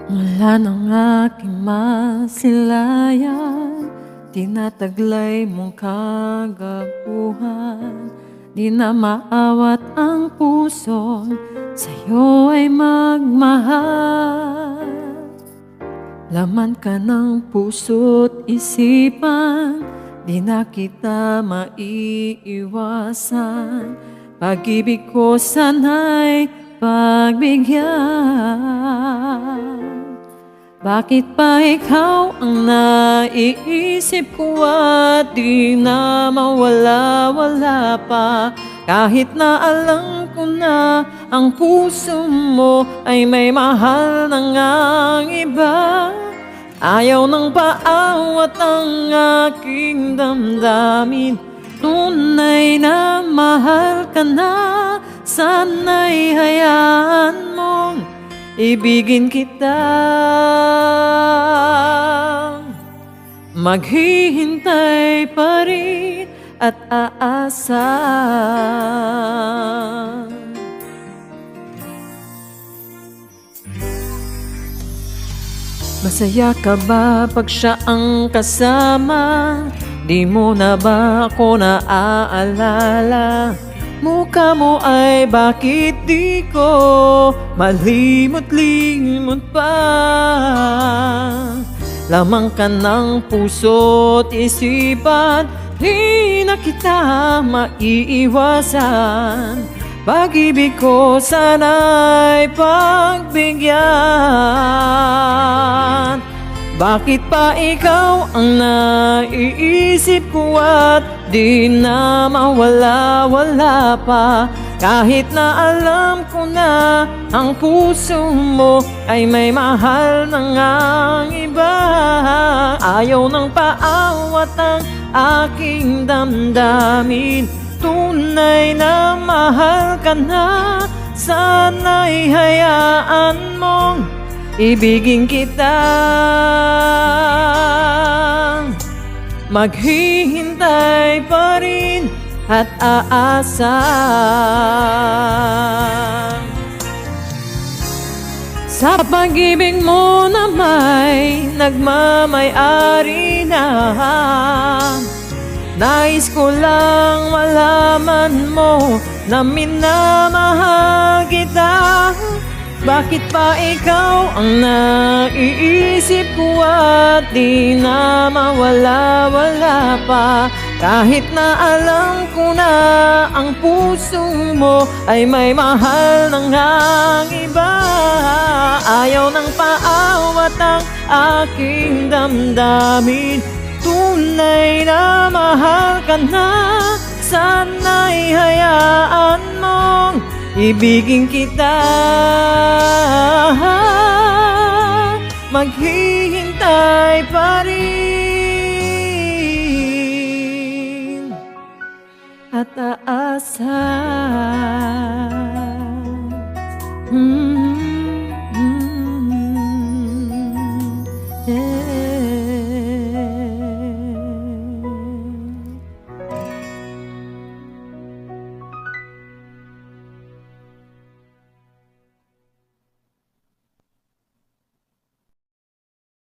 Mula ng aking masilayan, tinataglay mong kagapuhan. Di na maawat ang puso, sa'yo ay magmahal. Laman ka ng puso't isipan, di na kita maiiwasan. Pag-ibig ko sana'y pagbigyan. Bakit pa ikaw ang naiisip ko at di na mawala-wala pa? Kahit na alam ko na ang puso mo ay may mahal na ngang iba. Ayaw nang paawat ang aking damdamin. Tunay na mahal ka na, sana'y hayaan mong ibigin kita. Maghihintay pa rin at aasa. Masaya ka ba pag siya ang kasama? Di mo na ba ako naaalala? Mukha mo ay bakit di ko malimot-limot pa? Lamang ka ng puso't isipan, di na kita maiiwasan. Pag-ibig ko sana'y pagbigyan. Bakit pa ikaw ang naiisip ko at di na mawala-wala pa? Kahit na alam ko na ang puso mo ay may mahal na ngang iba. Ayaw nang paawat ang aking damdamin. Tunay na mahal ka na, sana'y hayaan mong ibigin kita. Maghihintay pa rin at aasa. Sa pag-ibig mo na may nagmamay-ari na, nais ko lang malaman mo na minamahal kita. Bakit pa ikaw ang naiisip ko at di na mawala-wala pa? Kahit na alam ko na ang puso mo ay may mahal na ngang iba. Ayaw nang paawat ang aking damdamin. Tunay na mahal ka na, sana'y hayaan mong ibigin kita. Maghihintay pa rin